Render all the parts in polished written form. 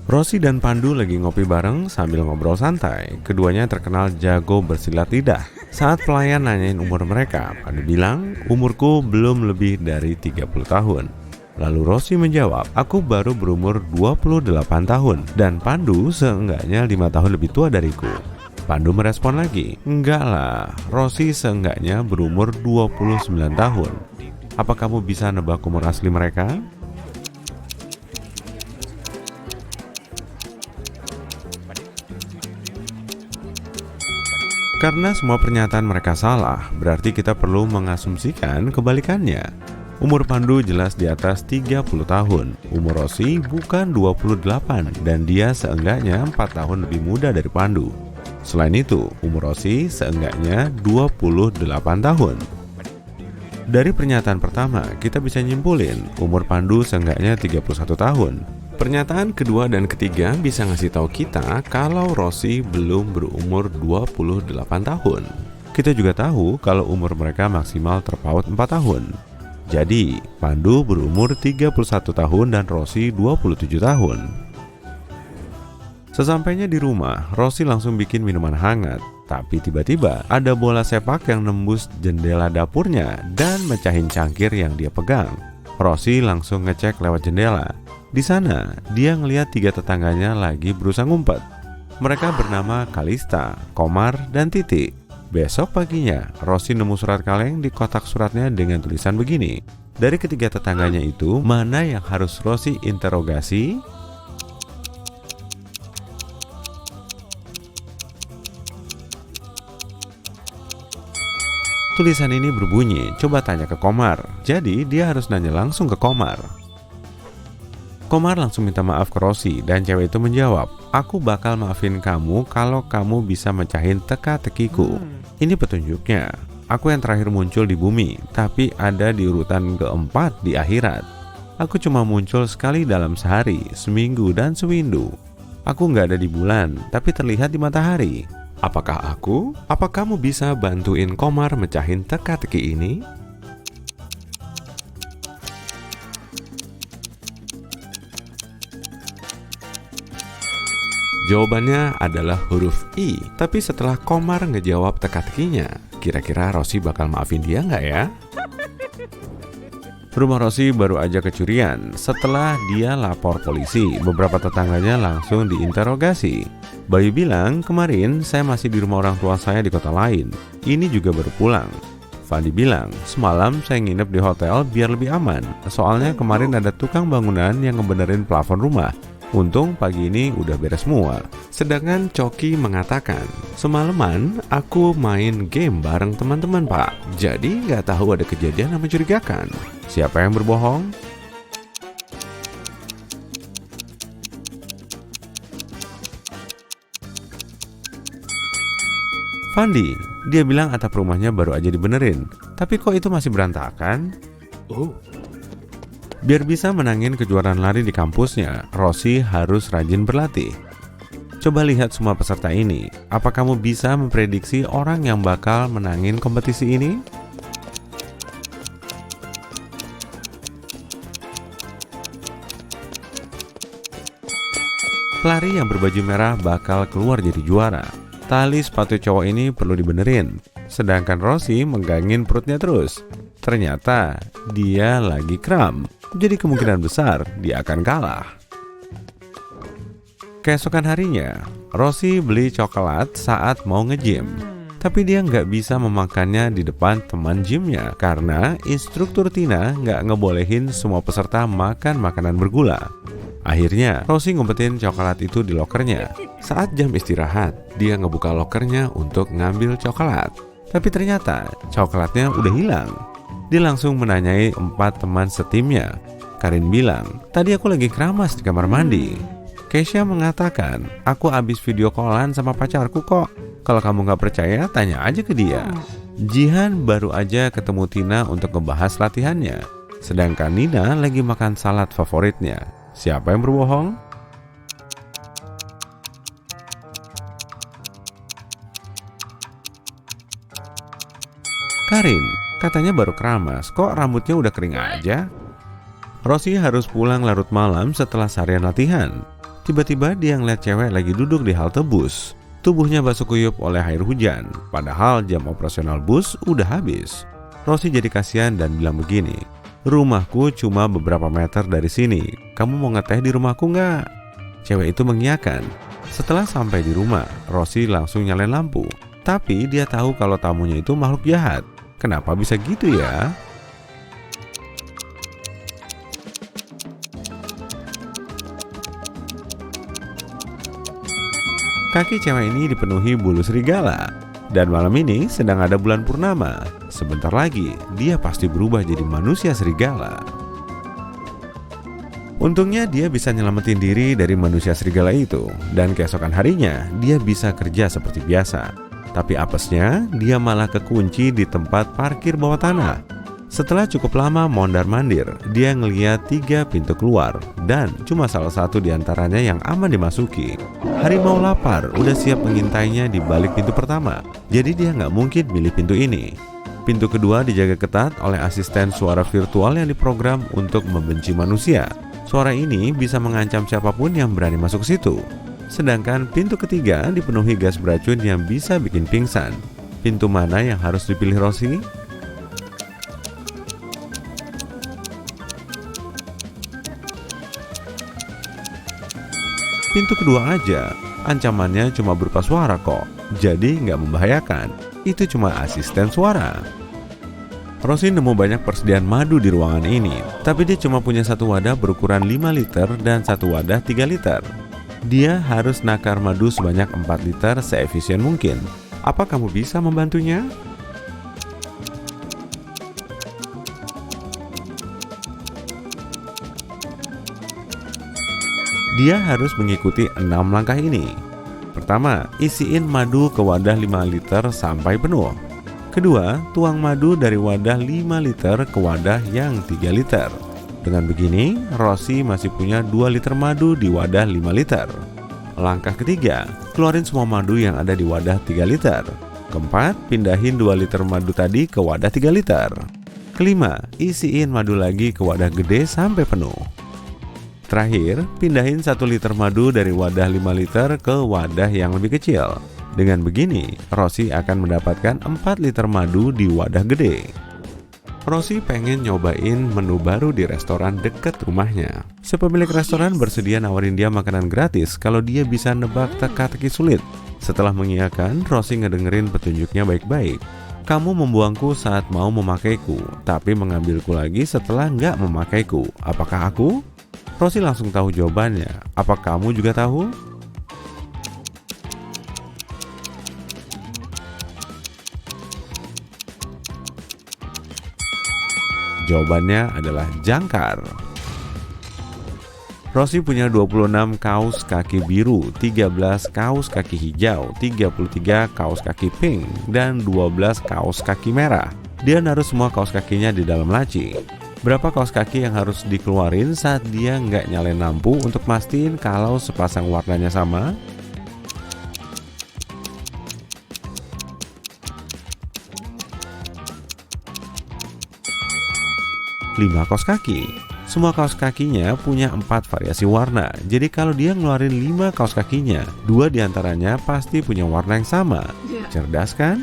Rosi dan Pandu lagi ngopi bareng sambil ngobrol santai. Keduanya terkenal jago bersilat lidah. Saat pelayan nanyain umur mereka, Pandu bilang, umurku belum lebih dari 30 tahun. Lalu Rosi menjawab, aku baru berumur 28 tahun dan Pandu seenggaknya 5 tahun lebih tua dariku. Pandu merespon lagi, enggak lah, Rosi seenggaknya berumur 29 tahun. Apa kamu bisa nebak umur asli mereka? Karena semua pernyataan mereka salah, berarti kita perlu mengasumsikan kebalikannya. Umur Pandu jelas di atas 30 tahun, umur Rosi bukan 28 dan dia seenggaknya 4 tahun lebih muda dari Pandu. Selain itu, umur Rosi seenggaknya 28 tahun. Dari pernyataan pertama, kita bisa nyimpulin umur Pandu seenggaknya 31 tahun. Pernyataan kedua dan ketiga bisa ngasih tahu kita kalau Rosi belum berumur 28 tahun. Kita juga tahu kalau umur mereka maksimal terpaut 4 tahun. Jadi, Pandu berumur 31 tahun dan Rosi 27 tahun. Sesampainya di rumah, Rosi langsung bikin minuman hangat. Tapi tiba-tiba ada bola sepak yang nembus jendela dapurnya dan mecahin cangkir yang dia pegang. Rosi langsung ngecek lewat jendela. Di sana, dia ngelihat 3 tetangganya lagi berusaha ngumpet. Mereka bernama Kalista, Komar, dan Titi. Besok paginya, Rosi nemu surat kaleng di kotak suratnya dengan tulisan begini. Dari ketiga tetangganya itu, mana yang harus Rosi interogasi? Tulisan ini berbunyi, coba tanya ke Komar. Jadi, dia harus nanya langsung ke Komar. Komar langsung minta maaf ke Rosi dan cewek itu menjawab, aku bakal maafin kamu kalau kamu bisa mecahin teka-tekiku. Ini petunjuknya. Aku yang terakhir muncul di bumi, tapi ada di urutan keempat di akhirat. Aku cuma muncul sekali dalam sehari, seminggu, dan sewindu. Aku nggak ada di bulan, tapi terlihat di matahari. Apakah aku? Apa kamu bisa bantuin Komar mecahin teka-teki ini? Jawabannya adalah huruf I. Tapi setelah Komar ngejawab teka-tekinya, kira-kira Rosi bakal maafin dia nggak ya? Rumah Rosi baru aja kecurian. Setelah dia lapor polisi, beberapa tetangganya langsung diinterogasi. Bayu bilang, kemarin saya masih di rumah orang tua saya di kota lain. Ini juga baru pulang. Fandi bilang, semalam saya nginep di hotel biar lebih aman. Soalnya kemarin ada tukang bangunan yang ngebenerin plafon rumah. Untung pagi ini udah beres semua. Sedangkan Coki mengatakan, semalaman aku main game bareng teman-teman pak. Jadi nggak tahu ada kejadian yang mencurigakan. Siapa yang berbohong? Fandi, dia bilang atap rumahnya baru aja dibenerin. Tapi kok itu masih berantakan? Biar bisa menangin kejuaraan lari di kampusnya, Rosi harus rajin berlatih. Coba lihat semua peserta ini. Apa kamu bisa memprediksi orang yang bakal menangin kompetisi ini? Pelari yang berbaju merah bakal keluar jadi juara. Tali sepatu cowok ini perlu dibenerin. Sedangkan Rosi menggangin perutnya terus. Ternyata dia lagi kram. Jadi kemungkinan besar dia akan kalah. Keesokan harinya, Rosi beli coklat saat mau nge-gym. Tapi dia nggak bisa memakannya di depan teman gymnya karena instruktur Tina nggak ngebolehin semua peserta makan makanan bergula. Akhirnya, Rosi ngumpetin coklat itu di lokernya. Saat jam istirahat, dia ngebuka lokernya untuk ngambil coklat. Tapi ternyata coklatnya udah hilang. Dia langsung menanyai 4 teman setimnya. Karin bilang, tadi aku lagi keramas di kamar mandi. Keisha mengatakan, aku abis video callan sama pacarku kok. Kalau kamu gak percaya, tanya aja ke dia. Jihan baru aja ketemu Tina untuk ngebahas latihannya. Sedangkan Nina lagi makan salad favoritnya. Siapa yang berbohong? Karin, katanya baru keramas, kok rambutnya udah kering aja? Rosi harus pulang larut malam setelah seharian latihan. Tiba-tiba dia ngeliat cewek lagi duduk di halte bus. Tubuhnya basuh kuyup oleh air hujan, padahal jam operasional bus udah habis. Rosie jadi kasihan dan bilang begini, "Rumahku cuma beberapa meter dari sini. Kamu mau ngeteh di rumahku nggak?" Cewek itu mengiyakan. Setelah sampai di rumah, Rosie langsung nyalain lampu. Tapi dia tahu kalau tamunya itu makhluk jahat. Kenapa bisa gitu ya? Kaki cewek ini dipenuhi bulu serigala. Dan malam ini sedang ada bulan purnama. Sebentar lagi, dia pasti berubah jadi manusia serigala. Untungnya dia bisa nyelamatin diri dari manusia serigala itu. Dan keesokan harinya, dia bisa kerja seperti biasa. Tapi apesnya, dia malah kekunci di tempat parkir bawah tanah. Setelah cukup lama mondar-mandir, dia ngeliat 3 pintu keluar dan cuma salah satu diantaranya yang aman dimasuki. Harimau lapar udah siap mengintainya di balik pintu pertama, jadi dia nggak mungkin milih pintu ini. Pintu kedua dijaga ketat oleh asisten suara virtual yang diprogram untuk membenci manusia. Suara ini bisa mengancam siapapun yang berani masuk ke situ. Sedangkan pintu ketiga dipenuhi gas beracun yang bisa bikin pingsan. Pintu mana yang harus dipilih Rosie? Pintu kedua aja, ancamannya cuma berupa suara kok, jadi nggak membahayakan. Itu cuma asisten suara. Rosie nemu banyak persediaan madu di ruangan ini, tapi dia cuma punya satu wadah berukuran 5 liter dan satu wadah 3 liter. Dia harus nakar madu sebanyak 4 liter seefisien mungkin. Apa kamu bisa membantunya? Dia harus mengikuti 6 langkah ini. Pertama, isiin madu ke wadah 5 liter sampai penuh. Kedua, tuang madu dari wadah 5 liter ke wadah yang 3 liter. Dengan begini, Rosie masih punya 2 liter madu di wadah 5 liter. Langkah ketiga, keluarin semua madu yang ada di wadah 3 liter. Keempat, pindahin 2 liter madu tadi ke wadah 3 liter. Kelima, isiin madu lagi ke wadah gede sampai penuh. Terakhir, pindahin 1 liter madu dari wadah 5 liter ke wadah yang lebih kecil. Dengan begini, Rosie akan mendapatkan 4 liter madu di wadah gede. Rosie pengen nyobain menu baru di restoran deket rumahnya. Si pemilik restoran bersedia nawarin dia makanan gratis kalau dia bisa nebak teka-teki sulit. Setelah mengiyakan, Rosie ngedengerin petunjuknya baik-baik. "Kamu membuangku saat mau memakaiku, tapi mengambilku lagi setelah nggak memakaiku. Apakah aku?" Rosie langsung tahu jawabannya. Apa kamu juga tahu? Jawabannya adalah jangkar. Rosie punya 26 kaos kaki biru, 13 kaos kaki hijau, 33 kaos kaki pink, dan 12 kaos kaki merah. Dia naruh semua kaos kakinya di dalam laci. Berapa kaos kaki yang harus dikeluarin saat dia nggak nyalain lampu untuk mastiin kalau sepasang warnanya sama? Lima kaos kaki. Semua kaos kakinya punya 4 variasi warna. Jadi kalau dia ngeluarin 5 kaos kakinya, 2 diantaranya pasti punya warna yang sama. Cerdas kan?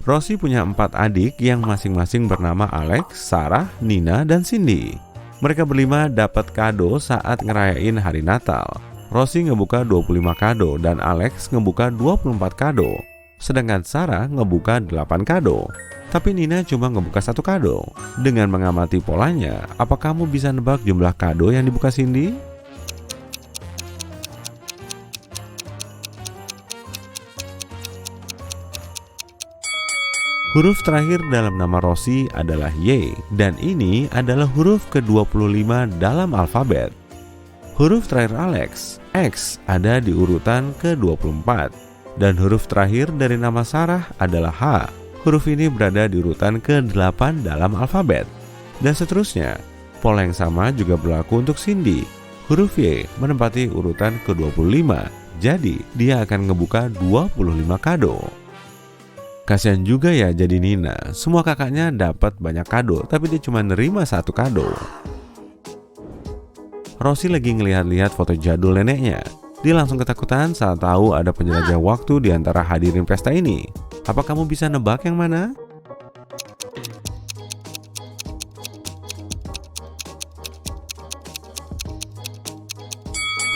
Rosie punya 4 adik yang masing-masing bernama Alex, Sarah, Nina, dan Cindy. Mereka berlima dapat kado saat ngerayain hari Natal. Rosie ngebuka 25 kado dan Alex ngebuka 24 kado. Sedangkan Sarah ngebuka 8 kado. Tapi Nina cuma ngebuka 1 kado. Dengan mengamati polanya, apa kamu bisa nebak jumlah kado yang dibuka Cindy? Huruf terakhir dalam nama Rosie adalah Y, dan ini adalah huruf ke-25 dalam alfabet. Huruf terakhir Alex, X, ada di urutan ke-24, dan huruf terakhir dari nama Sarah adalah H. Huruf ini berada di urutan ke-8 dalam alfabet. Dan seterusnya, pola yang sama juga berlaku untuk Cindy. Huruf Y menempati urutan ke-25, jadi dia akan ngebuka 25 kado. Kasian juga ya jadi Nina, semua kakaknya dapat banyak kado, tapi dia cuma nerima 1 kado. Rosie lagi ngelihat-lihat foto jadul neneknya. Dia langsung ketakutan saat tahu ada penjelajah waktu di antara hadirin pesta ini. Apa kamu bisa nebak yang mana?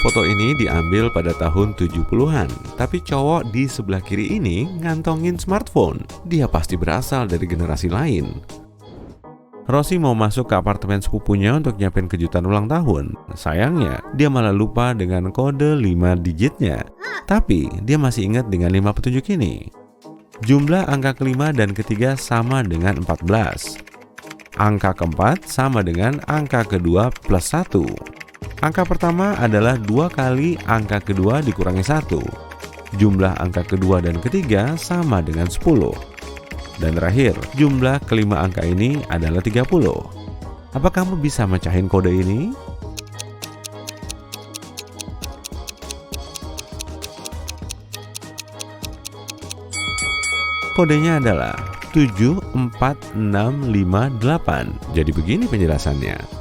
Foto ini diambil pada tahun 70-an, tapi cowok di sebelah kiri ini ngantongin smartphone. Dia pasti berasal dari generasi lain. Rosie mau masuk ke apartemen sepupunya untuk nyiapin kejutan ulang tahun. Sayangnya, dia malah lupa dengan kode 5 digitnya. Tapi, dia masih ingat dengan 5 petunjuk ini. Jumlah angka kelima dan ketiga sama dengan 14. Angka keempat sama dengan angka kedua plus 1. Angka pertama adalah 2 kali angka kedua dikurangi 1. Jumlah angka kedua dan ketiga sama dengan 10. Dan terakhir, jumlah kelima angka ini adalah 30. Apa kamu bisa mecahin kode ini? Kodenya adalah 74658. Jadi begini penjelasannya.